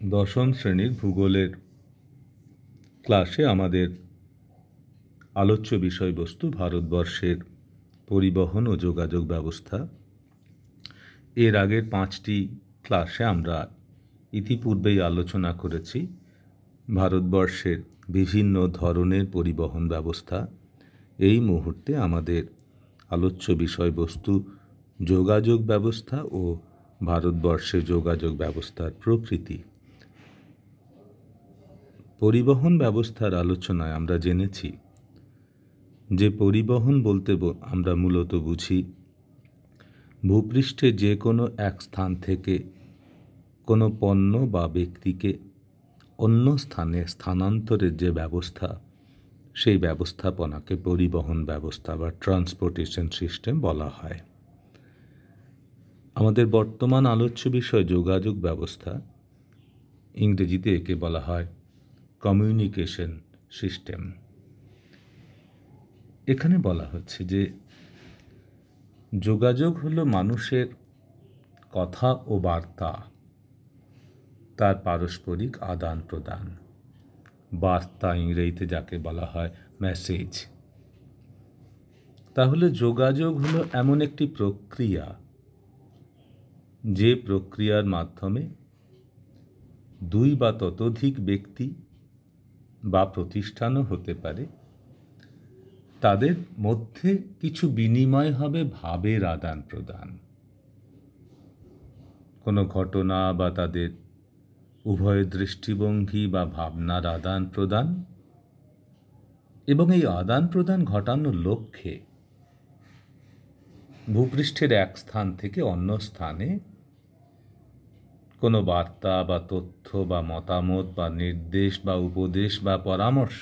দশম শ্রেণীর ভূগোলের ক্লাসে আমাদের আলোচ্য বিষয়বস্তু ভারতবর্ষের পরিবহন ও যোগাযোগ ব্যবস্থা। এর আগের 5টি ক্লাসে আমরা ইতিপূর্বেই আলোচনা করেছি ভারতবর্ষের বিভিন্ন ধরনের পরিবহন ব্যবস্থা। এই মুহূর্তে আমাদের আলোচ্য বিষয়বস্তু যোগাযোগ ব্যবস্থা ও ভারতবর্ষের যোগাযোগ ব্যবস্থার প্রকৃতি। পরিবহন ব্যবস্থার আলোচনায় আমরা জেনেছি যে পরিবহন বলতে আমরা মূলত বুঝি ভূপৃষ্ঠে যে কোনো এক স্থান থেকে কোনো পণ্য বা ব্যক্তিকে অন্য স্থানে স্থানান্তরের যে ব্যবস্থা, সেই ব্যবস্থাপনাকে পরিবহন ব্যবস্থা বা ট্রান্সপোর্টেশন সিস্টেম বলা হয়। আমাদের বর্তমান আলোচ্য বিষয় যোগাযোগ ব্যবস্থা, ইংরেজিতে একে বলা হয় কমিউনিকেশন সিস্টেম। এখানে বলা হচ্ছে যে যোগাযোগ হলো মানুষের কথা ও বার্তা, তার পারস্পরিক আদান প্রদান। বার্তা ইংরেজিতে যাকে বলা হয় মেসেজ। তাহলে যোগাযোগ হলো এমন একটি প্রক্রিয়া, যে প্রক্রিয়ার মাধ্যমে দুই বা ততোধিক ব্যক্তি বা প্রতিষ্ঠানও হতে পারে, তাদের মধ্যে কিছু বিনিময় হবে ভাবের আদান প্রদান, কোনো ঘটনা বা তাদের উভয় দৃষ্টিভঙ্গি বা ভাবনার আদান প্রদান, এবং এই আদান প্রদান ঘটানোর লক্ষ্যে ভূপৃষ্ঠের এক স্থান থেকে অন্য স্থানে কোনো বার্তা বা তথ্য বা মতামত বা নির্দেশ বা উপদেশ বা পরামর্শ,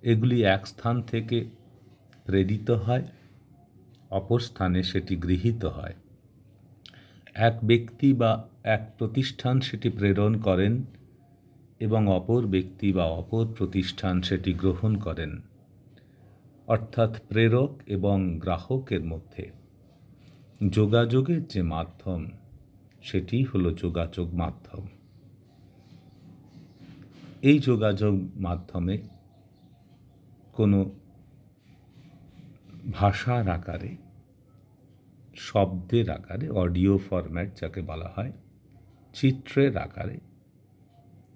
এগুলি এক স্থান থেকে প্রেরিত হয়, অপর স্থানে সেটি গৃহীত হয়। এক ব্যক্তি বা এক প্রতিষ্ঠান সেটি প্রেরণ করেন এবং অপর ব্যক্তি বা অপর প্রতিষ্ঠান সেটি গ্রহণ করেন। অর্থাৎ প্রেরক এবং গ্রাহকের মধ্যে যোগাযোগের যে মাধ্যম, সেটি হলো যোগাযোগ মাধ্যম। এই যোগাযোগ মাধ্যমে কোনো ভাষার আকারে, শব্দের আকারে, অডিও ফরম্যাট যাকে বলা হয়, চিত্রের আকারে,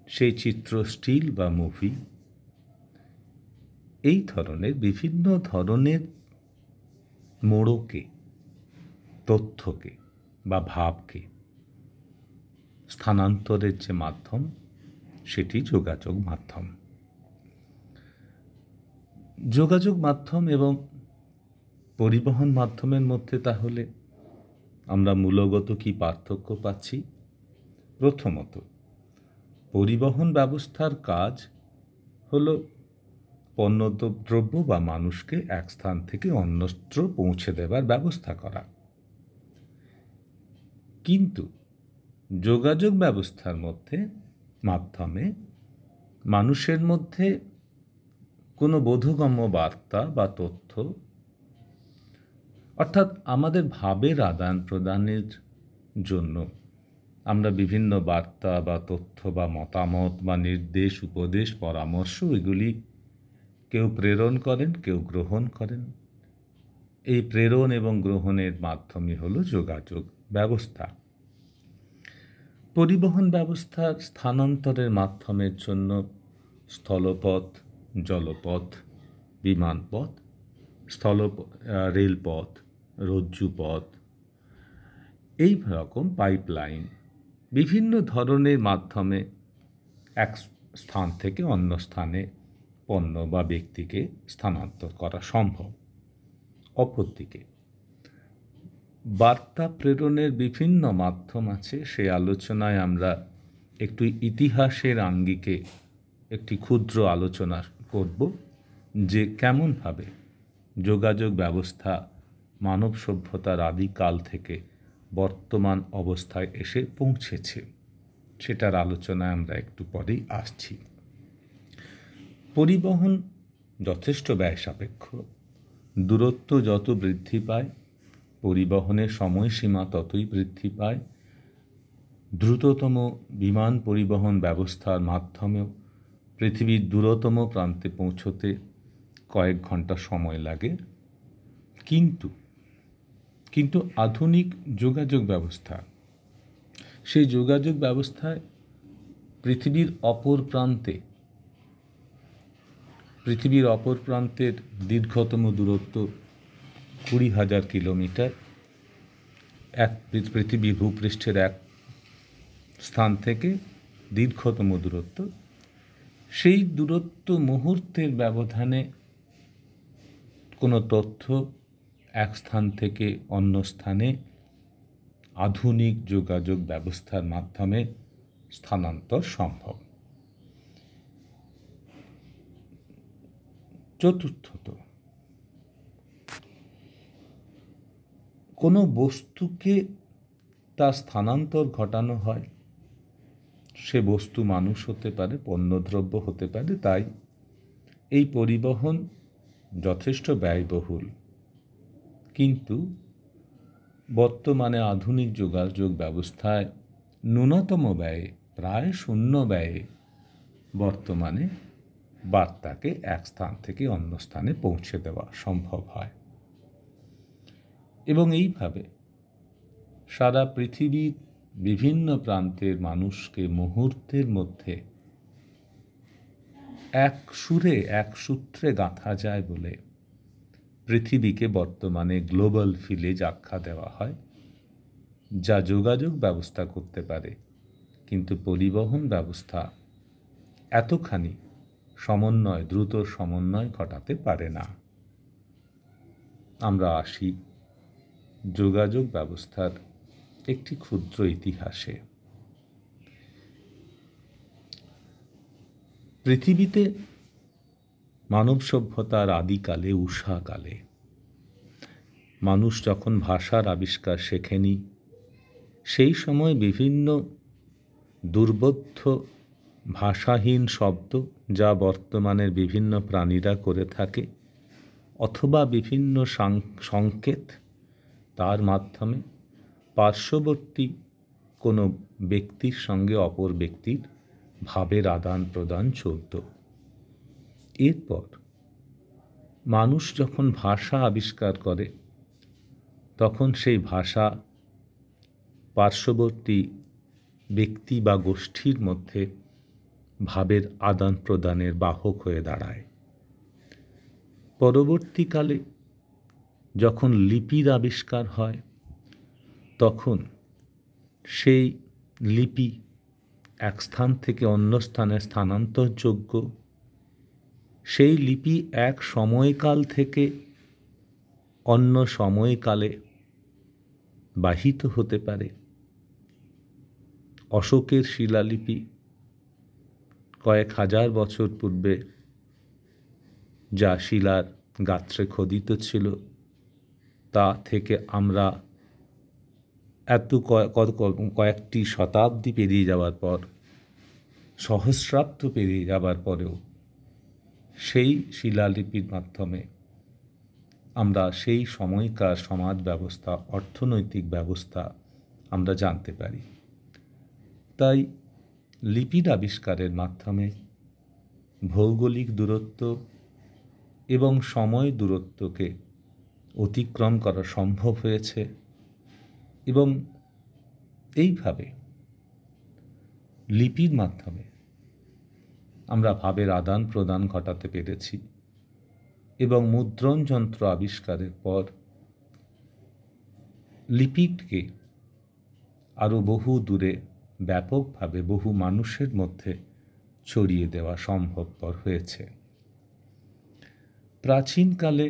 সেই চিত্র স্টিল বা মুভি, এই ধরনের বিভিন্ন ধরনের মোড়কে, তথ্যকে বা ভাবকে স্থানান্তরের যে মাধ্যম, সেটি যোগাযোগ মাধ্যম। যোগাযোগ মাধ্যম এবং পরিবহন মাধ্যমের মধ্যে তাহলে আমরা মূলগত কি পার্থক্য পাচ্ছি? প্রথমত, পরিবহন ব্যবস্থার কাজ হলো পণ্যদ্রব্য বা মানুষকে এক স্থান থেকে অন্যত্র পৌঁছে দেবার ব্যবস্থা করা। কিন্তু যোগাযোগ ব্যবস্থার মাধ্যমে মানুষের মধ্যে কোনো বোধগম্য বার্তা বা তথ্য, অর্থাৎ আমাদের ভাবের আদান প্রদানের জন্য আমরা বিভিন্ন বার্তা বা তথ্য বা মতামত বা নির্দেশ, উপদেশ, পরামর্শ, এগুলি কেউ প্রেরণ করেন, কেউ গ্রহণ করেন। এই প্রেরণ এবং গ্রহণের মাধ্যমই হলো যোগাযোগ ব্যবস্থা। পরিবহন ব্যবস্থার স্থানান্তরের মাধ্যমের জন্য স্থলপথ, জলপথ, বিমানপথ, রেলপথ, রজ্জুপথ, এই রকম পাইপলাইন, বিভিন্ন ধরনের মাধ্যমে এক স্থান থেকে অন্য স্থানে পণ্য বা ব্যক্তিকে স্থানান্তর করা সম্ভব। অপরদিকে বার্তা প্রেরণের বিভিন্ন মাধ্যম আছে। সেই আলোচনায় আমরা একটু ইতিহাসের আঙ্গিকে একটি ক্ষুদ্র আলোচনা করব, যে কেমনভাবে যোগাযোগ ব্যবস্থা মানব সভ্যতার আদিকাল থেকে বর্তমান অবস্থায় এসে পৌঁছেছে, সেটার আলোচনায় আমরা একটু পরেই আসছি। পরিবহন যথেষ্ট ব্যয় সাপেক্ষ। দূরত্ব যত বৃদ্ধি পায়, পরিবহনের সময়সীমা ততই বৃদ্ধি পায়। দ্রুততম বিমান পরিবহন ব্যবস্থার মাধ্যমেও পৃথিবীর দূরতম প্রান্তে পৌঁছতে কয়েক ঘন্টা সময় লাগে, কিন্তু আধুনিক যোগাযোগ ব্যবস্থা, সেই যোগাযোগ ব্যবস্থায় পৃথিবীর অপর প্রান্তের দীর্ঘতম দূরত্ব 20,000 কিলোমিটার। পৃথিবীর ভূপৃষ্ঠের এক স্থান থেকে দীর্ঘতম দূরত্ব, সেই দূরত্ব মুহূর্তের ব্যবধানে কোনো তথ্য এক স্থান থেকে অন্য স্থানে আধুনিক যোগাযোগ ব্যবস্থার মাধ্যমে স্থানান্তর সম্ভব। চতুর্থত, কোনো বস্তুকে তার স্থানান্তর ঘটানো হয়, সে বস্তু মানুষ হতে পারে, পণ্যদ্রব্য হতে পারে, তাই এই পরিবহন যথেষ্ট ব্যয়বহুল। কিন্তু বর্তমানে আধুনিক যোগাযোগ ব্যবস্থায় ন্যূনতম ব্যয়ে, প্রায় শূন্য ব্যয়ে বর্তমানে বার্তাকে এক স্থান থেকে অন্য স্থানে পৌঁছে দেওয়া সম্ভব হয়। এবং এইভাবে সারা পৃথিবীর বিভিন্ন প্রান্তের মানুষকে মুহূর্তের মধ্যে এক সুরে, এক সূত্রে গাঁথা যায় বলে পৃথিবীকে বর্তমানে গ্লোবাল ভিলেজ আখ্যা দেওয়া হয়, যা যোগাযোগ ব্যবস্থা করতে পারে, কিন্তু পরিবহন ব্যবস্থা এতখানি দ্রুত সমন্বয় ঘটাতে পারে না। আমরা আসি যোগাযোগ ব্যবস্থার একটি ক্ষুদ্র ইতিহাসে। পৃথিবীতে মানব সভ্যতার আদিকালে, ঊষাকালে, মানুষ যখন ভাষার আবিষ্কার শেখেনি, সেই সময় বিভিন্ন দুর্বোধ্য ভাষাহীন শব্দ, যা বর্তমানের বিভিন্ন প্রাণীরা করে থাকে, অথবা বিভিন্ন সংকেত, তার মাধ্যমে পার্শ্ববর্তী কোনো ব্যক্তির সঙ্গে অপর ব্যক্তির ভাবের আদান প্রদান চলত। এরপর মানুষ যখন ভাষা আবিষ্কার করে, তখন সেই ভাষা পার্শ্ববর্তী ব্যক্তি বা গোষ্ঠীর মধ্যে ভাবের আদান প্রদানের বাহক হয়ে দাঁড়ায়। পরবর্তীকালে যখন লিপির আবিষ্কার হয়, তখন সেই লিপি এক স্থান থেকে অন্য স্থানে স্থানান্তরযোগ্য। সেই লিপি এক সময়কাল থেকে অন্য সময়কালে বাহিত হতে পারে। অশোকের শিলালিপি কয়েক হাজার বছর পূর্বে যা শিলার গাত্রে খোদিত ছিল, তা থেকে আমরা কয়েকটি শতাব্দী পেরিয়ে যাওয়ার পর, সহস্রাব্দ পেরিয়ে যাবার পরেও সেই শিলালিপির মাধ্যমে আমরা সেই সময়কার সমাজ ব্যবস্থা, অর্থনৈতিক ব্যবস্থা আমরা জানতে পারি। তাই লিপির আবিষ্কারের মাধ্যমে ভৌগোলিক দূরত্ব এবং সময় দূরত্বকে অতিক্রম করা সম্ভব হয়েছে, এবং এইভাবে লিপির মাধ্যমে আমরা ভাবের আদান প্রদান ঘটাতে পেরেছি। এবং মুদ্রণ যন্ত্র আবিষ্কারের পর লিপিকে আরও বহু দূরে ব্যাপকভাবে বহু মানুষের মধ্যে ছড়িয়ে দেওয়া সম্ভবপর হয়েছে। প্রাচীনকালে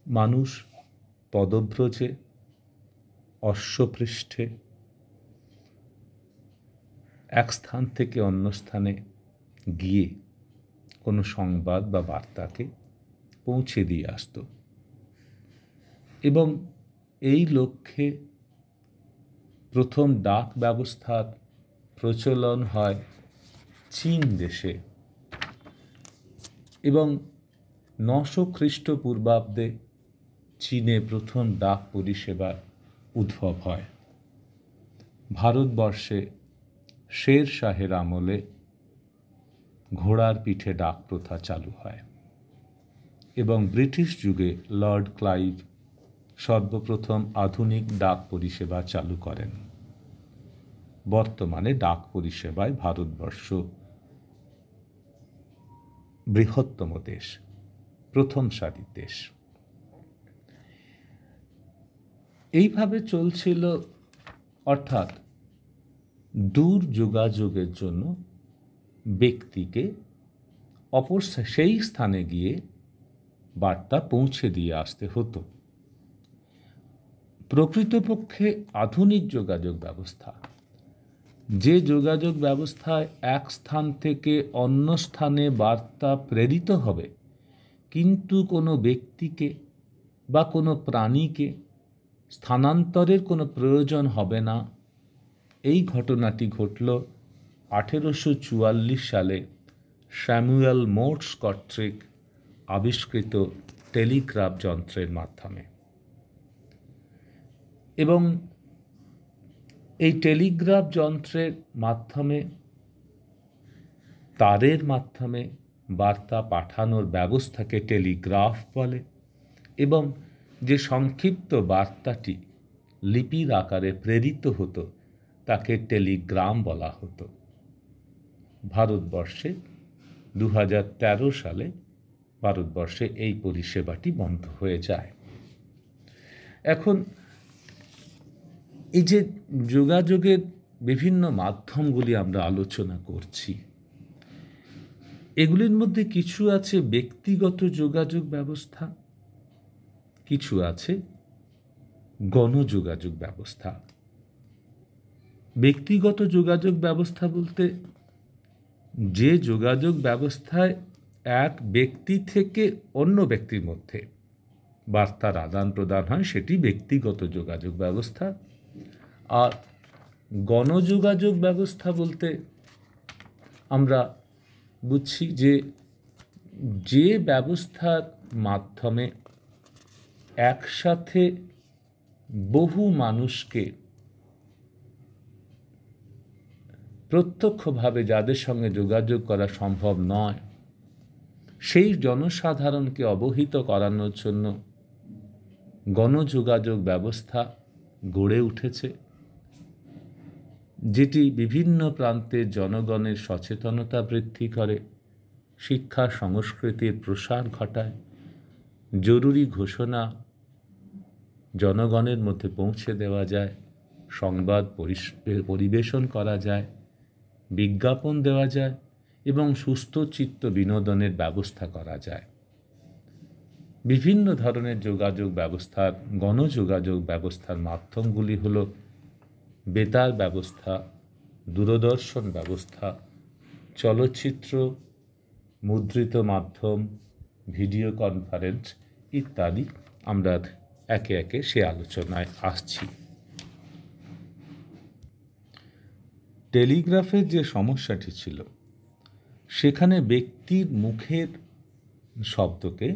মানুষ পদব্রজে, অশ্বপৃষ্ঠে এক স্থান থেকে অন্য স্থানে গিয়ে কোনো সংবাদ বা বার্তাকে পৌঁছে দিয়ে আসত, এবং এই লক্ষ্যে প্রথম ডাক ব্যবস্থার প্রচলন হয় চীন দেশে, এবং 900 খ্রিস্টপূর্বাব্দে চীনে প্রথম ডাক পরিষেবার উদ্ভব হয়। ভারতবর্ষে শের শাহের আমলে ঘোড়ার পিঠে ডাক প্রথা চালু হয় এবং ব্রিটিশ যুগে লর্ড ক্লাইভ সর্বপ্রথম আধুনিক ডাক পরিষেবা চালু করেন। বর্তমানে ডাক পরিষেবায় ভারতবর্ষ বৃহত্তম দেশ, প্রথম সারির দেশ। এইভাবে চলছিল, অর্থাৎ দূর যোগাযোগের জন্য ব্যক্তিকে অপর সেই স্থানে গিয়ে বার্তা পৌঁছে দিয়ে আসতে হতো। প্রকৃতপক্ষে আধুনিক যোগাযোগ ব্যবস্থা, যে যোগাযোগ ব্যবস্থায় এক স্থান থেকে অন্য স্থানে বার্তা প্রেরিত হবে কিন্তু কোনো ব্যক্তিকে বা কোনো প্রাণীকে স্থানান্তরের কোনো প্রয়োজন হবে না, এই ঘটনাটি ঘটল 1844 সালে স্যামুয়েল মোর্স কর্তৃক আবিষ্কৃত টেলিগ্রাফ যন্ত্রের মাধ্যমে। এবং এই টেলিগ্রাফ যন্ত্রের মাধ্যমে, তারের মাধ্যমে বার্তা পাঠানোর ব্যবস্থাকে টেলিগ্রাফ বলে এবং যে সংক্ষিপ্ত বার্তাটি লিপির আকারে প্রেরিত হতো তাকে টেলিগ্রাম বলা হতো। ভারতবর্ষে 2013 সালে ভারতবর্ষে এই পরিষেবাটি বন্ধ হয়ে যায়। এখন এই যে যোগাযোগের বিভিন্ন মাধ্যমগুলি আমরা আলোচনা করছি, এগুলির মধ্যে কিছু আছে ব্যক্তিগত যোগাযোগ ব্যবস্থা, কিছু আছে গণযোগাযোগ ব্যবস্থা। ব্যক্তিগত যোগাযোগ ব্যবস্থা বলতে যে যোগাযোগ ব্যবস্থায় এক ব্যক্তি থেকে অন্য ব্যক্তির মধ্যে বার্তার আদান প্রদান হয় সেটি ব্যক্তিগত যোগাযোগ ব্যবস্থা। আর গণযোগাযোগ ব্যবস্থা বলতে আমরা বুঝছি যে ব্যবস্থার মাধ্যমে একসাথে বহু মানুষকে প্রত্যক্ষভাবে যাদের সঙ্গে যোগাযোগ করা সম্ভব নয় সেই জনসাধারণকে অবহিত করানোর জন্য গণযোগাযোগ ব্যবস্থা গড়ে উঠেছে, যেটি বিভিন্ন প্রান্তের জনগণের সচেতনতা বৃদ্ধি করে, শিক্ষা সংস্কৃতির প্রসার ঘটায়, জরুরি ঘোষণা জনগণের মধ্যে পৌঁছে দেওয়া যায়, সংবাদ পরিবেশন করা যায়, বিজ্ঞাপন দেওয়া যায় এবং সুস্থ চিত্ত বিনোদনের ব্যবস্থা করা যায়। বিভিন্ন ধরনের যোগাযোগ ব্যবস্থার, গণযোগাযোগ ব্যবস্থার মাধ্যমগুলি হল বেতার ব্যবস্থা, দূরদর্শন ব্যবস্থা, চলচ্চিত্র, মুদ্রিত মাধ্যম, ভিডিও কনফারেন্স ইত্যাদি। আমরা একে একে সে আলোচনায় আসছি। টেলিগ্রাফের যে সমস্যাটি ছিল, সেখানে ব্যক্তির মুখের শব্দকে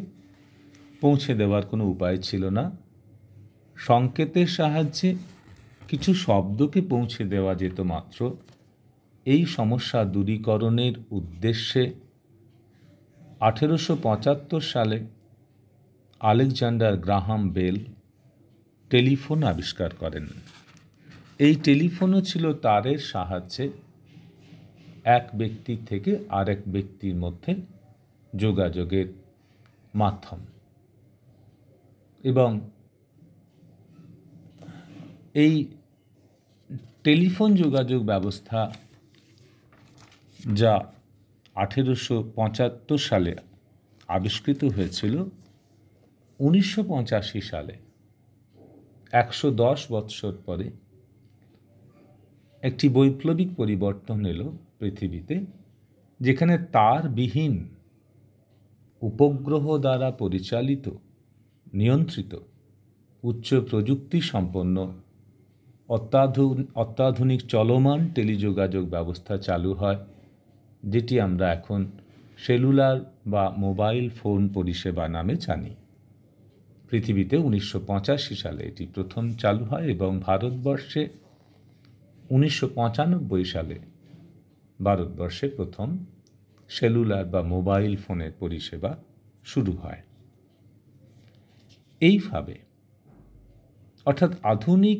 পৌঁছে দেওয়ার কোনো উপায় ছিল না। সংকেতের সাহায্যে কিছু শব্দকে পৌঁছে দেওয়া যেত মাত্র। এই সমস্যা দূরীকরণের উদ্দেশ্যে 1875 সালে আলেকজান্ডার গ্রাহাম বেল টেলিফোন আবিষ্কার করেন। এই টেলিফোনও ছিল তারের সাহায্যে এক ব্যক্তি থেকে আরেক ব্যক্তির মধ্যে যোগাযোগের মাধ্যম। এবং এই টেলিফোন যোগাযোগ ব্যবস্থা যা 1875 সালে আবিষ্কৃত হয়েছিল, 1985 সালে 110 বৎসর পরে একটি বৈপ্লবিক পরিবর্তন এলো পৃথিবীতে, যেখানে তারবিহীন উপগ্রহ দ্বারা পরিচালিত, নিয়ন্ত্রিত, উচ্চ প্রযুক্তি সম্পন্ন অত্যাধুনিক চলমান টেলিযোগাযোগ ব্যবস্থা চালু হয়, যেটি আমরা এখন সেলুলার বা মোবাইল ফোন পরিষেবা নামে জানি। পৃথিবীতে 1985 সালে এটি প্রথম চালু হয় এবং ভারতবর্ষে 1995 সালে ভারতবর্ষে প্রথম সেলুলার বা মোবাইল ফোনের পরিষেবা শুরু হয়। এইভাবে অর্থাৎ আধুনিক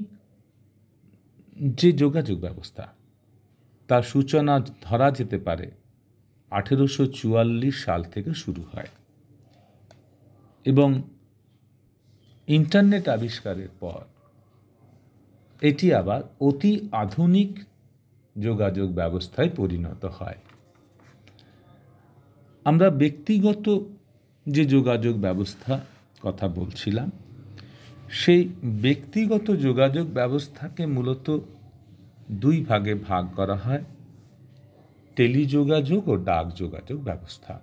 যে যোগাযোগ ব্যবস্থা তার সূচনা ধরা যেতে পারে 1844 সাল থেকে শুরু হয় এবং ইন্টারনেট আবিষ্কারের পর এটি আবার অতি আধুনিক যোগাযোগ ব্যবস্থায় পরিণত হয়। আমরা ব্যক্তিগত যে যোগাযোগ ব্যবস্থা কথা বলছিলাম, সেই ব্যক্তিগত যোগাযোগ ব্যবস্থাকে মূলত দুই ভাগে ভাগ করা হয়, টেলিযোগাযোগ ও ডাক যোগাযোগ ব্যবস্থা।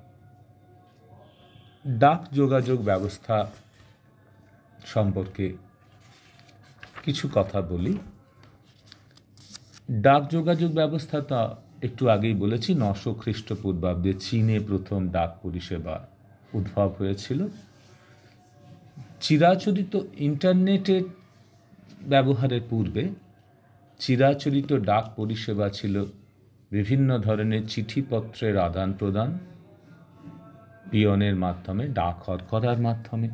ডাক যোগাযোগ ব্যবস্থা সম্পর্কে কিছু কথা বলি। ডাক যোগাযোগ ব্যবস্থাটা একটু আগেই বলেছি, 900 খ্রিস্টপূর্বাব্দে চীনে প্রথম ডাক পরিষেবা উদ্ভব হয়েছিল। চিরাচরিত ইন্টারনেটের ব্যবহারের পূর্বে চিরাচরিত ডাক পরিষেবা ছিল বিভিন্ন ধরনের চিঠিপত্রের আদান প্রদান, পিয়নের মাধ্যমে, ডাক হরকরার মাধ্যমে,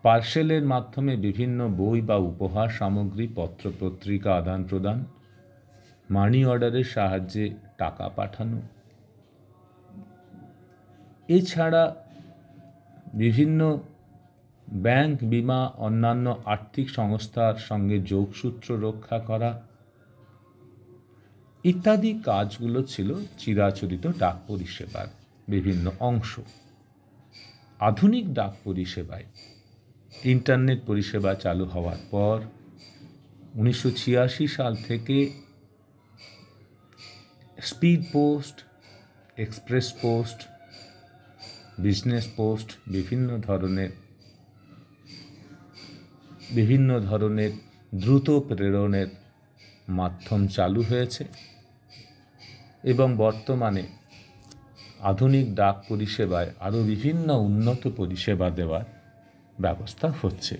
পার্সেলের মাধ্যমে বিভিন্ন বই বা উপহার সামগ্রী, পত্রপত্রিকা আদান প্রদান, মানি অর্ডারের সাহায্যে টাকা পাঠানো। এছাড়া বিভিন্ন ব্যাংক, বিমা, অন্যান্য আর্থিক সংস্থার সঙ্গে যোগসূত্র রক্ষা করা ইত্যাদি কাজগুলো ছিল চিরাচরিত ডাক পরিষেবার বিভিন্ন অংশ। আধুনিক ডাক পরিষেবায় ইন্টারনেট পরিষেবা চালু হওয়ার পর 1986 সাল থেকে speed post, express post, business post, বিভিন্ন ধরনের দ্রুত প্রেরণের মাধ্যম চালু হয়েছে এবং বর্তমানে আধুনিক ডাক পরিষেবায় আরও বিভিন্ন উন্নত পরিষেবা দেওয়ার ব্যবস্থা হচ্ছে।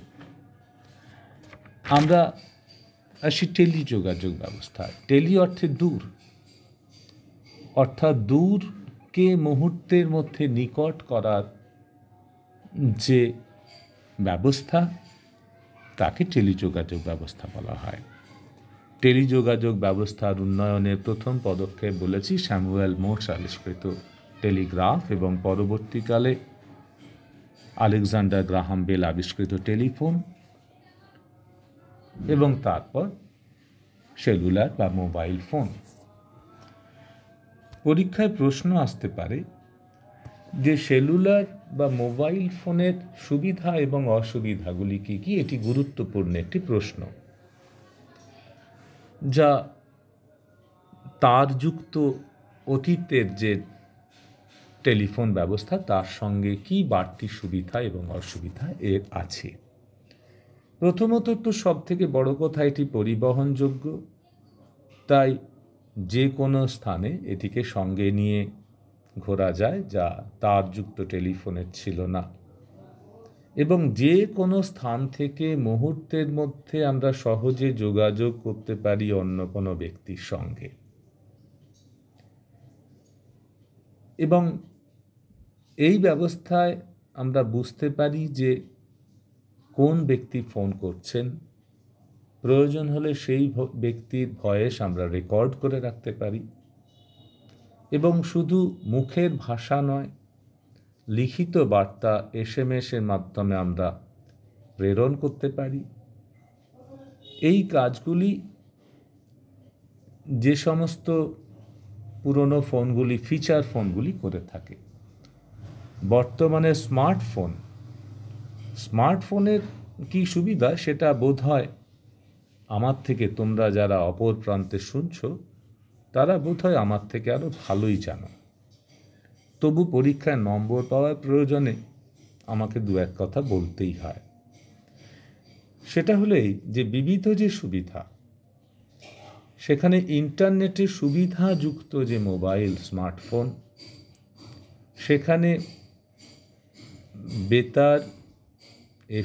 আমরা আসি টেলিযোগাযোগ ব্যবস্থা। টেলি অর্থে দূর, অর্থাৎ দূরকে মুহূর্তের মধ্যে নিকট করার যে ব্যবস্থা তাকে টেলিযোগাযোগ ব্যবস্থা বলা হয়। টেলিযোগাযোগ ব্যবস্থার উন্নয়নের প্রথম পদক্ষেপ বলেছি স্যামুয়েল মোর্স আবিষ্কৃত টেলিগ্রাফ এবং পরবর্তীকালে আলেকজান্ডার গ্রাহাম বেল আবিষ্কৃত টেলিফোন এবং তারপর সেলুলার বা মোবাইল ফোন। পরীক্ষায় প্রশ্ন আসতে পারে যে সেলুলার বা মোবাইল ফোনের সুবিধা এবং অসুবিধাগুলি কী কী। এটি গুরুত্বপূর্ণ একটি প্রশ্ন, যা তারযুক্ত অতীতের যে টেলিফোন ব্যবস্থা তার সঙ্গে কি বাড়তি সুবিধা এবং অসুবিধা এর আছে। প্রথমত তো সব থেকে বড় কথা, এটি পরিবহনযোগ্য, তাই যে কোনো স্থানে এটিকে সঙ্গে নিয়ে ঘোরা যায়, যা তারযুক্ত টেলিফোনের ছিল না, এবং যে কোনো স্থান থেকে মুহূর্তের মধ্যে আমরা সহজে যোগাযোগ করতে পারি অন্য কোনো ব্যক্তির সঙ্গে। এবং এই ব্যবস্থায় আমরা বুঝতে পারি যে কোন ব্যক্তি ফোন করছেন। প্রয়োজন হলে সেই ব্যক্তির ভয়েস আমরা রেকর্ড করে রাখতে পারি এবং শুধু মুখের ভাষা নয়, লিখিত বার্তা SMS এর মাধ্যমে আমরা প্রেরণ করতে পারি। এই কাজগুলি যে সমস্ত পুরনো ফোনগুলি, ফিচার ফোনগুলি করে থাকে। বর্তমানে স্মার্টফোনের কি সুবিধা সেটা বোধ হয় আমার থেকে, তোমরা যারা অপর প্রান্তে শুনছো তারা বোধ হয় আমার থেকে আরও ভালোই জানো। তবু পরীক্ষায় নম্বর পাওয়ার প্রয়োজনে আমাকে দু এক কথা বলতেই হয়। সেটা হলেই যে বিবিধ যে সুবিধা, সেখানে ইন্টারনেটের সুবিধাযুক্ত যে মোবাইল, স্মার্টফোন, সেখানে বেতার,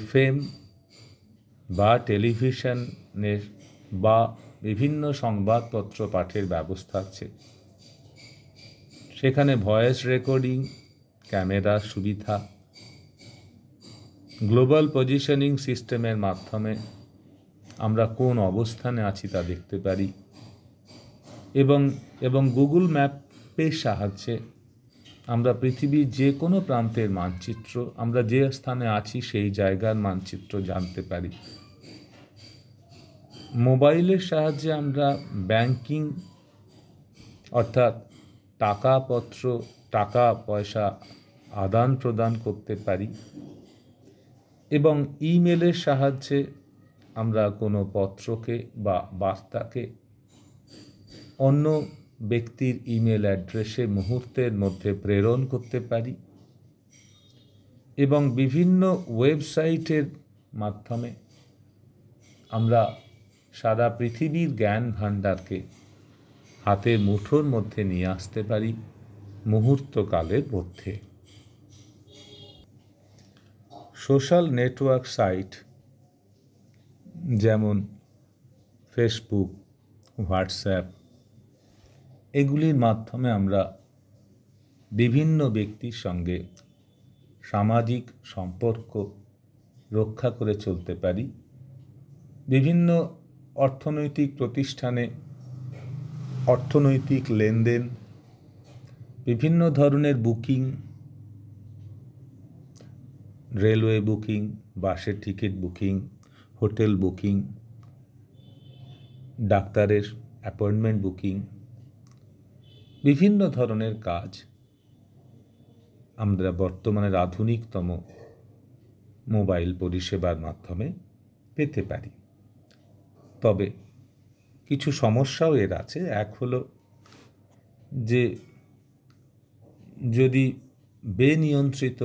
FM বা টেলিভিশনের বা বিভিন্ন সংবাদপত্র পাঠের ব্যবস্থা আছে। সেখানে ভয়েস রেকর্ডিং, ক্যামেরার সুবিধা, গ্লোবাল পজিশনিং সিস্টেমের মাধ্যমে আমরা কোন অবস্থানে আছি তা দেখতে পারি, এবং গুগল ম্যাপের সাহায্যে আমরা পৃথিবীর যে কোনো প্রান্তের মানচিত্র, আমরা যে স্থানে আছি সেই জায়গার মানচিত্র জানতে পারি। মোবাইলের সাহায্যে আমরা ব্যাংকিং অর্থাৎ টাকা পয়সা আদান প্রদান করতে পারি, এবং ইমেলের সাহায্যে আমরা কোনো পত্রকে বা বার্তাকে অন্য ব্যক্তির ইমেল অ্যাড্রেসে মুহূর্তের মধ্যে প্রেরণ করতে পারি, এবং বিভিন্ন ওয়েবসাইটের মাধ্যমে আমরা সারা পৃথিবীর জ্ঞান ভাণ্ডারকে হাতের মুঠোর মধ্যে নিয়ে আসতে পারি মুহূর্তকালের মধ্যে। সোশ্যাল নেটওয়ার্ক সাইট যেমন ফেসবুক, হোয়াটসঅ্যাপ, এগুলির মাধ্যমে আমরা বিভিন্ন ব্যক্তির সঙ্গে সামাজিক সম্পর্ক রক্ষা করে চলতে পারি। বিভিন্ন অর্থনৈতিক প্রতিষ্ঠানে অর্থনৈতিক লেনদেন, বিভিন্ন ধরনের বুকিং, রেলওয়ে বুকিং, বাসের টিকিট বুকিং, হোটেল বুকিং, ডাক্তারের অ্যাপয়েন্টমেন্ট বুকিং, বিভিন্ন ধরনের কাজ আমরা বর্তমানের আধুনিকতম মোবাইল পরিষেবার মাধ্যমে পেতে পারি। তবে কিছু সমস্যাও এর আছে। এক হলো যে যদি বেনিয়ন্ত্রিত,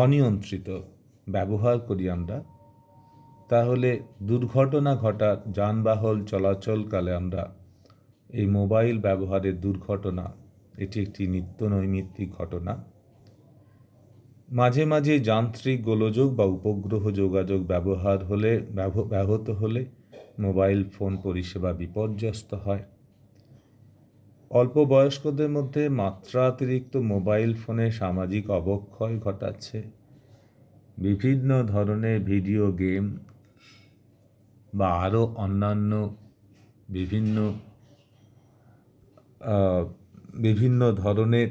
অনিয়ন্ত্রিত ব্যবহার করি আমরা, তাহলে দুর্ঘটনা ঘটার, যানবাহন চলাচলকালে আমরা এই মোবাইল ব্যবহারের দুর্ঘটনা, এটি একটি নিত্য নৈমিত্তিক ঘটনা। মাঝে মাঝে যান্ত্রিক গোলযোগ বা উপগ্রহ যোগাযোগ ব্যাহত হলে মোবাইল ফোন পরিষেবা বিপর্যস্ত হয়। অল্প বয়স্কদের মধ্যে মাত্রাতিরিক্ত মোবাইল ফোনে সামাজিক অবক্ষয় ঘটাচ্ছে। বিভিন্ন ধরনের ভিডিও গেম বা আরও অন্যান্য বিভিন্ন ধরনের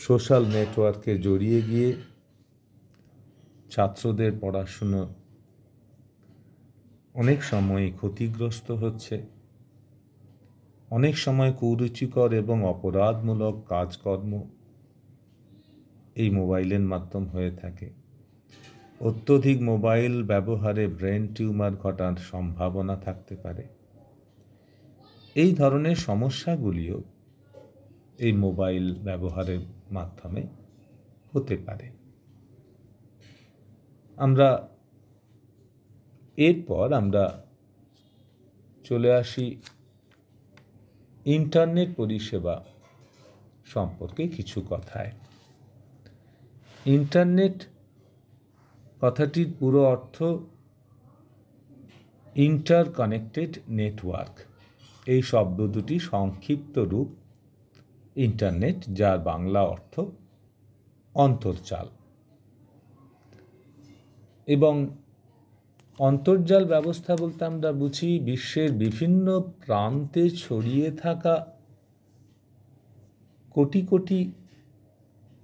সোশ্যাল নেটওয়ার্কে জড়িয়ে গিয়ে ছাত্রদের পড়াশুনো অনেক সময় ক্ষতিগ্রস্ত হচ্ছে। অনেক সময় কুরুচিকর এবং অপরাধমূলক কাজকর্ম এই মোবাইলের মাধ্যম হয়ে থাকে। অত্যধিক মোবাইল ব্যবহারে ব্রেন টিউমার ঘটার সম্ভাবনা থাকতে পারে। এই ধরনের সমস্যাগুলিও এই মোবাইল ব্যবহারের মাধ্যমে হতে পারে। এরপর আমরা চলে আসি ইন্টারনেট পরিষেবা সম্পর্কে কিছু কথায়। ইন্টারনেট কথাটির পুরো অর্থ ইন্টারকানেক্টেড নেটওয়ার্ক। এই শব্দ দুটি সংক্ষিপ্ত রূপ ইন্টারনেট, যার বাংলা অর্থ অন্তর্জাল। এবং অন্তর্জাল ব্যবস্থা বলতে আমরা বুঝি বিশ্বের বিভিন্ন প্রান্তে ছড়িয়ে থাকা কোটি কোটি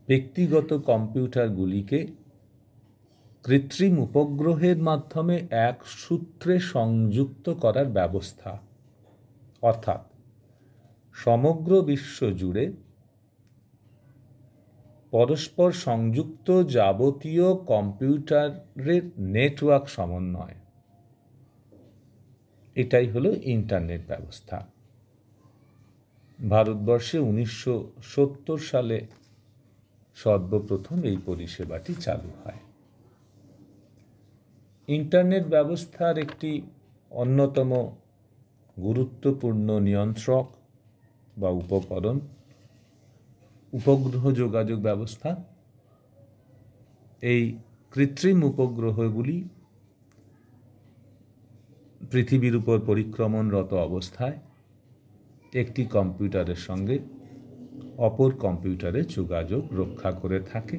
ব্যক্তিগত কম্পিউটারগুলিকে কৃত্রিম উপগ্রহের মাধ্যমে এক সূত্রে সংযুক্ত করার ব্যবস্থা। অর্থাৎ সমগ্র বিশ্ব জুড়ে পরস্পর সংযুক্ত যাবতীয় কম্পিউটারের নেটওয়ার্ক সমন্বয়, এটাই হলো ইন্টারনেট ব্যবস্থা। ভারতবর্ষে 1970 সালে সর্বপ্রথম এই পরিষেবাটি চালু হয়। ইন্টারনেট ব্যবস্থার একটি অন্যতম গুরুত্বপূর্ণ নিয়ন্ত্রক বা উপকরণ উপগ্রহ যোগাযোগ ব্যবস্থা। এই কৃত্রিম উপগ্রহগুলি পৃথিবীর উপর পরিক্রমণরত অবস্থায় একটি কম্পিউটারের সঙ্গে অপর কম্পিউটারে যোগাযোগ রক্ষা করে থাকে।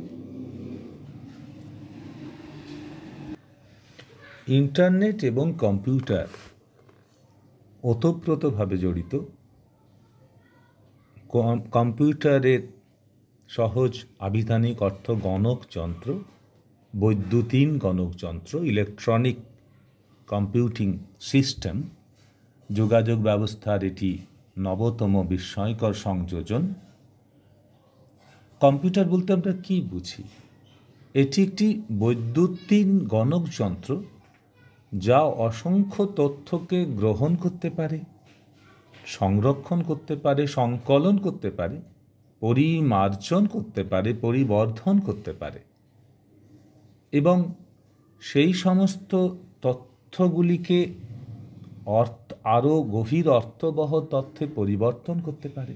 ইন্টারনেট এবং কম্পিউটার ওতপ্রোতভাবে জড়িত। কম্পিউটারের সহজ আবিধানিক অর্থ গণক যন্ত্র, বৈদ্যুতিন গণক যন্ত্র, ইলেকট্রনিক কম্পিউটিং সিস্টেম। যোগাযোগ ব্যবস্থার এটি নবতম বিস্ময়কর সংযোজন। কম্পিউটার বলতে আমরা কী বুঝি? এটি একটি বৈদ্যুতিন গণক যন্ত্র যা অসংখ্য তথ্যকে গ্রহণ করতে পারে, সংরক্ষণ করতে পারে, সংকলন করতে পারে, পরিমার্জন করতে পারে, পরিবর্ধন করতে পারে এবং সেই সমস্ত তথ্যগুলিকে আরও গভীর অর্থবহ তথ্যে পরিবর্তন করতে পারে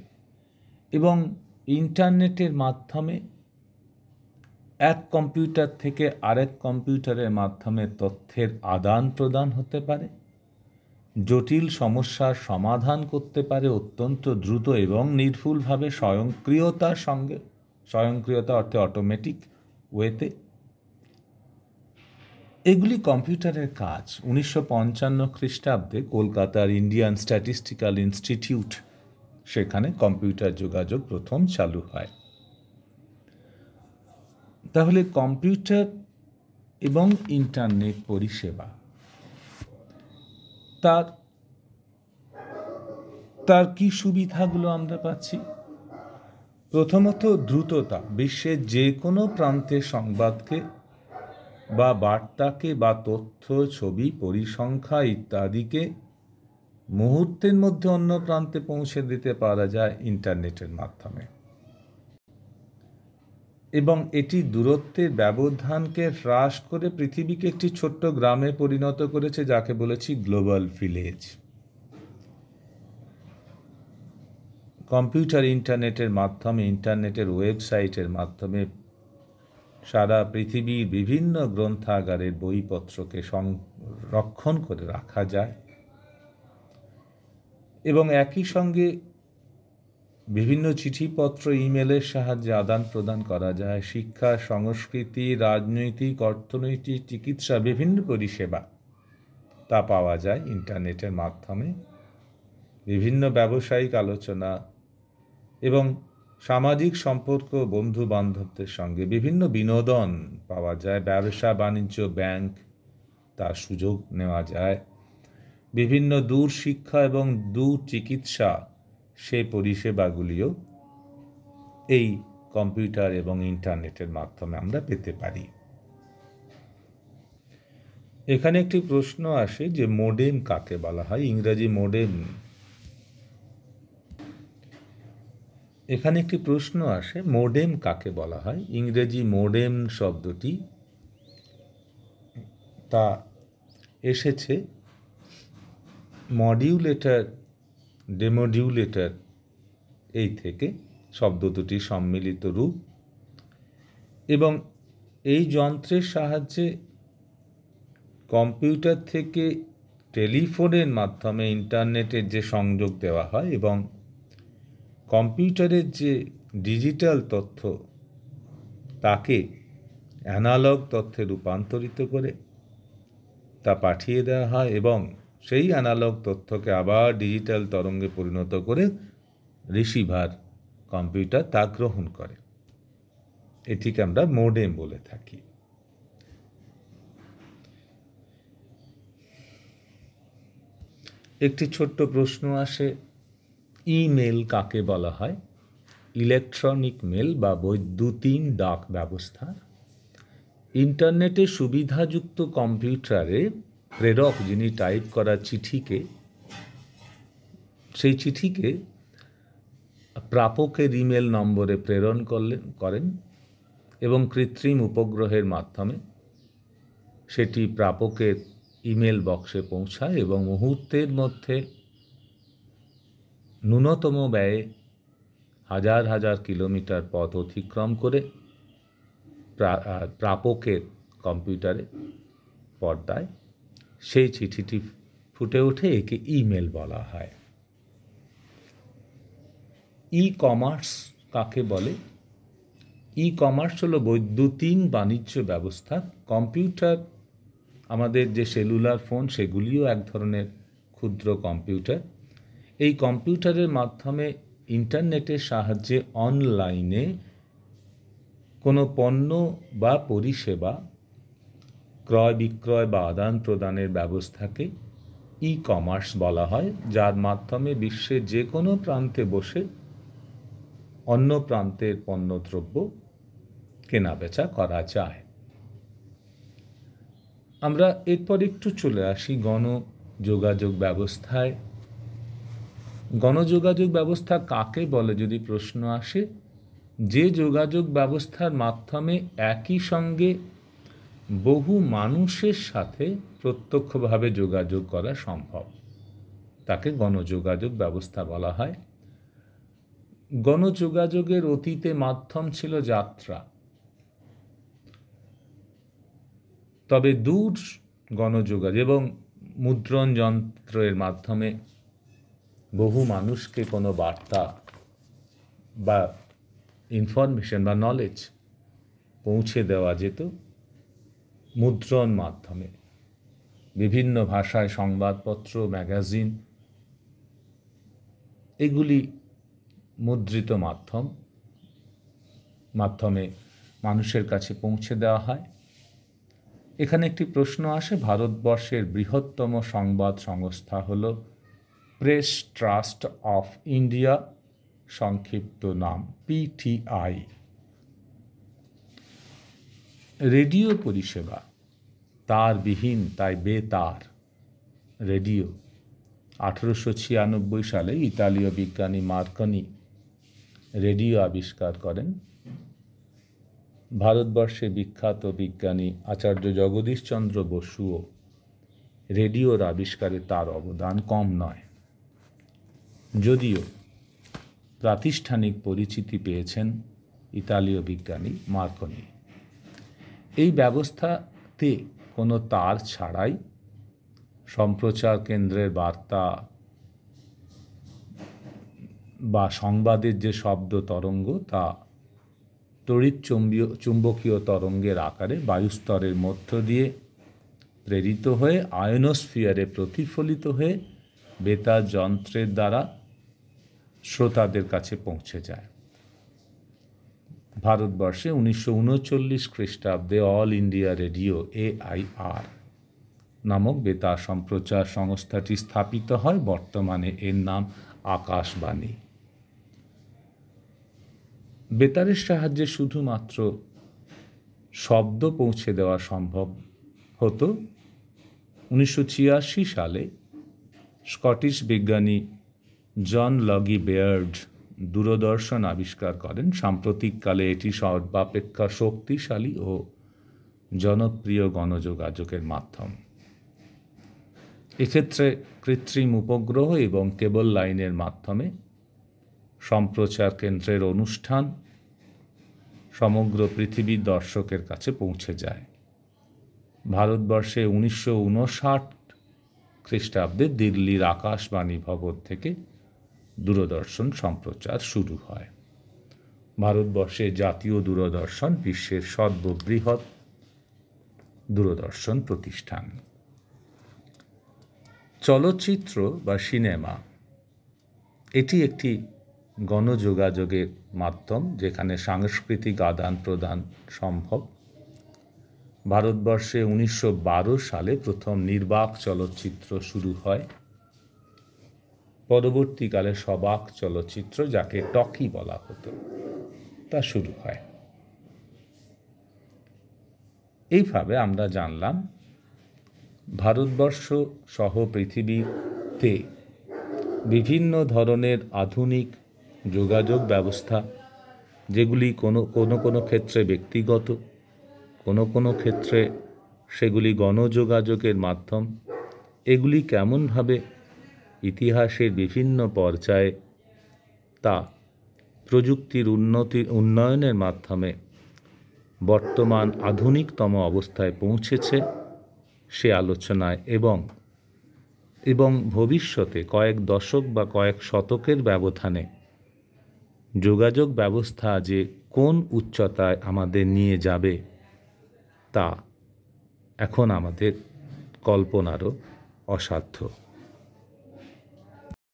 এবং ইন্টারনেটের মাধ্যমে এক কম্পিউটার থেকে আরেক কম্পিউটারের মাধ্যমে তথ্যের আদান প্রদান হতে পারে, জটিল সমস্যার সমাধান করতে পারে অত্যন্ত দ্রুত এবং নির্ভুলভাবে, স্বয়ংক্রিয়তার সঙ্গে, স্বয়ংক্রিয়তা অর্থে অটোমেটিক ওয়েতে। এগুলি কম্পিউটারের কাজ। 1955 খ্রিস্টাব্দে কলকাতার ইন্ডিয়ান স্ট্যাটিস্টিক্যাল ইনস্টিটিউট, সেখানে কম্পিউটার যোগাযোগ প্রথম চালু হয়। তাহলে কম্পিউটার এবং ইন্টারনেট পরিষেবা তার কি সুবিধাগুলো আমরা পাচ্ছি? প্রথমত দ্রুততা। বিশ্বের যে কোনো প্রান্তে সংবাদকে বা বার্তাকে বা তথ্য, ছবি, পরিসংখ্যা ইত্যাদিকে মুহূর্তের মধ্যে অন্য প্রান্তে পৌঁছে দিতে পারা যায় ইন্টারনেটের মাধ্যমে এবং এটি দূরত্বের ব্যবধানকে হ্রাস করে পৃথিবীকে একটি ছোট্ট গ্রামে পরিণত করেছে, যাকে বলেছি গ্লোবাল ভিলেজ। কম্পিউটার ইন্টারনেটের মাধ্যমে, ইন্টারনেটের ওয়েবসাইটের মাধ্যমে সারা পৃথিবীর বিভিন্ন গ্রন্থাগারের বইপত্রকে সংরক্ষণ করে রাখা যায় এবং একই সঙ্গে বিভিন্ন চিঠিপত্র, ইমেলের সাহায্যে আদান প্রদান করা যায়। শিক্ষা, সংস্কৃতি, রাজনৈতিক, অর্থনৈতিক, চিকিৎসা, বিভিন্ন পরিষেবা তা পাওয়া যায় ইন্টারনেটের মাধ্যমে। বিভিন্ন ব্যবসায়িক আলোচনা এবং সামাজিক সম্পর্ক, বন্ধু বান্ধবদের সঙ্গে বিভিন্ন বিনোদন পাওয়া যায়। ব্যবসা বাণিজ্য, ব্যাংক, তার সুযোগ নেওয়া যায়। বিভিন্ন দূর শিক্ষা এবং দূর চিকিৎসা, সে পরিষেবাগুলিও এই কম্পিউটার এবং ইন্টারনেটের মাধ্যমে আমরা পেতে পারি। এখানে একটি প্রশ্ন আসে যে মোডেম কাকে বলা হয়? ইংরেজি মোডেম। এখানে একটি প্রশ্ন আসে, মোডেম কাকে বলা হয়? ইংরেজি মোডেম শব্দটি তা এসেছে মডিউলেটর, ডেমোডিউলেটর এই থেকে, শব্দ দুটি সম্মিলিত রূপ। এবং এই যন্ত্রের সাহায্যে কম্পিউটার থেকে টেলিফোনের মাধ্যমে ইন্টারনেটের যে সংযোগ দেওয়া হয় এবং কম্পিউটারের যে ডিজিটাল তথ্য তাকে অ্যানালগ তথ্যে রূপান্তরিত করে তা পাঠিয়ে দেওয়া হয় এবং সেই অ্যানালগ তথ্যকে আবার ডিজিটাল তরঙ্গে পরিণত করে রিসিভার কম্পিউটার তা গ্রহণ করে। এটিকে আমরা মোডেম বলে থাকি। একটি ছোট্ট প্রশ্ন আসে, ইমেল কাকে বলা হয়? ইলেকট্রনিক মেল বা বৈদ্যুতিন ডাক ব্যবস্থা। ইন্টারনেটে সুবিধাযুক্ত কম্পিউটারে প্রেরক, যিনি টাইপ করা চিঠিকে, সেই চিঠিকে প্রাপকের ইমেল নম্বরে প্রেরণ করেন এবং কৃত্রিম উপগ্রহের মাধ্যমে সেটি প্রাপকের ইমেল বক্সে পৌঁছায় এবং মুহূর্তের মধ্যে ন্যূনতম ব্যয়ে হাজার হাজার কিলোমিটার পথ অতিক্রম করে প্রাপকের কম্পিউটারে পর্দায় সেই চিঠিটি ফুটে ওঠে, একে ইমেল বলা হয়। ই কমার্স কাকে বলে? ই কমার্স হলো বৈদ্যুতিন বাণিজ্য ব্যবস্থা। কম্পিউটার, আমাদের যে সেলুলার ফোন, সেগুলিও এক ধরনের ক্ষুদ্র কম্পিউটার। এই কম্পিউটারের মাধ্যমে ইন্টারনেটের সাহায্যে অনলাইনে কোনো পণ্য বা পরিষেবা ক্রয় বিক্রয় বা আদান প্রদানের ব্যবস্থাকে ই কমার্স বলা হয়, যার মাধ্যমে বিশ্বের যে কোনো প্রান্তে বসে অন্য প্রান্তের পণ্যদ্রব্য কেনাবেচা করা যায়। আমরা এরপর একটু চলে আসি গণযোগাযোগ ব্যবস্থায়। গণযোগাযোগ ব্যবস্থা কাকে বলে যদি প্রশ্ন আসে, যে যোগাযোগ ব্যবস্থার মাধ্যমে একই সঙ্গে বহু মানুষের সাথে প্রত্যক্ষভাবে যোগাযোগ করা সম্ভব, তাকে গণযোগাযোগ ব্যবস্থা বলা হয়। গণযোগাযোগের অতীতে মাধ্যম ছিল যাত্রা, তবে দূর গণযোগাযোগ এবং মুদ্রণ যন্ত্রের মাধ্যমে বহু মানুষকে কোনো বার্তা বা ইনফরমেশন বা নলেজ পৌঁছে দেওয়া যেত মুদ্রণ মাধ্যমে। বিভিন্ন ভাষায় সংবাদপত্র, ম্যাগাজিন, এগুলি মুদ্রিত মাধ্যমে মানুষের কাছে পৌঁছে দেওয়া হয়। এখানে একটি প্রশ্ন আসে, ভারতবর্ষের বৃহত্তম সংবাদ সংস্থা হল প্রেস ট্রাস্ট অফ ইন্ডিয়া, সংক্ষিপ্ত নাম পিটিআই। রেডিও পরিষেবা তারবিহীন, তাই বেতার রেডিও 1896 সালে ইতালীয় বিজ্ঞানী মার্কনি রেডিও আবিষ্কার করেন। ভারতবর্ষে বিখ্যাত বিজ্ঞানী আচার্য জগদীশচন্দ্র বসুও রেডিওর আবিষ্কারে তার অবদান কম নয়, যদিও প্রাতিষ্ঠানিক পরিচিতি পেয়েছেন ইতালীয় বিজ্ঞানী মার্কনি। এই ব্যবস্থাতে কোনো তার ছাড়াই সম্প্রচার কেন্দ্রের বার্তা বা সংবাদের যে শব্দ তরঙ্গ, তা তড়িৎ চুম্বকীয় তরঙ্গের আকারে বায়ুস্তরের মধ্য দিয়ে প্রেরিত হয়ে আয়নোস্ফিয়ারে প্রতিফলিত হয়ে বেতার যন্ত্রের দ্বারা শ্রোতাদের কাছে পৌঁছে যায়। ভারতবর্ষে 1939 খ্রিস্টাব্দে অল ইন্ডিয়া রেডিও AIR নামক বেতার সম্প্রচার সংস্থাটি স্থাপিত হয়। বর্তমানে এর নাম আকাশবাণী। বেতারের সাহায্যে শুধুমাত্র শব্দ পৌঁছে দেওয়া সম্ভব হতো। 1986 সালে স্কটিশ বিজ্ঞানী জন লগি বেয়ার্ড দূরদর্শন আবিষ্কার করেন। সাম্প্রতিককালে এটি সর্বাপেক্ষা শক্তিশালী ও জনপ্রিয় গণযোগাযোগের মাধ্যম। এক্ষেত্রে কৃত্রিম উপগ্রহ এবং কেবল লাইনের মাধ্যমে সম্প্রচার কেন্দ্রের অনুষ্ঠান সমগ্র পৃথিবীর দর্শকের কাছে পৌঁছে যায়। ভারতবর্ষে 1959 খ্রিস্টাব্দে দিল্লির আকাশবাণী ভবন থেকে দূরদর্শন সম্প্রচার শুরু হয়। ভারতবর্ষে জাতীয় দূরদর্শন বিশ্বের সর্ববৃহৎ দূরদর্শন প্রতিষ্ঠান। চলচ্চিত্র বা সিনেমা এটি একটি গণযোগাযোগের মাধ্যম, যেখানে সাংস্কৃতিক আদান প্রদান সম্ভব। ভারতবর্ষে 1912 সালে প্রথম নির্বাক চলচ্চিত্র শুরু হয়। পরবর্তীকালে সবাক চলচ্চিত্র, যাকে টকি বলা হতো, তা শুরু হয়। এইভাবে আমরা জানলাম ভারতবর্ষ সহ পৃথিবীতে বিভিন্ন ধরনের আধুনিক যোগাযোগ ব্যবস্থা, যেগুলি কোনো ক্ষেত্রে ব্যক্তিগত, কোনো ক্ষেত্রে সেগুলি গণযোগাযোগের মাধ্যম, এগুলি কেমনভাবে ইতিহাসের বিভিন্ন পর্যায়ে তা প্রযুক্তির উন্নয়নের মাধ্যমে বর্তমান আধুনিকতম অবস্থায় পৌঁছেছে সে আলোচনায়, এবং এবং ভবিষ্যতে কয়েক দশক বা কয়েক শতকের ব্যবধানে যোগাযোগ ব্যবস্থা যে কোন উচ্চতায় আমাদের নিয়ে যাবে তা এখন আমাদের কল্পনারও অসাধ্য।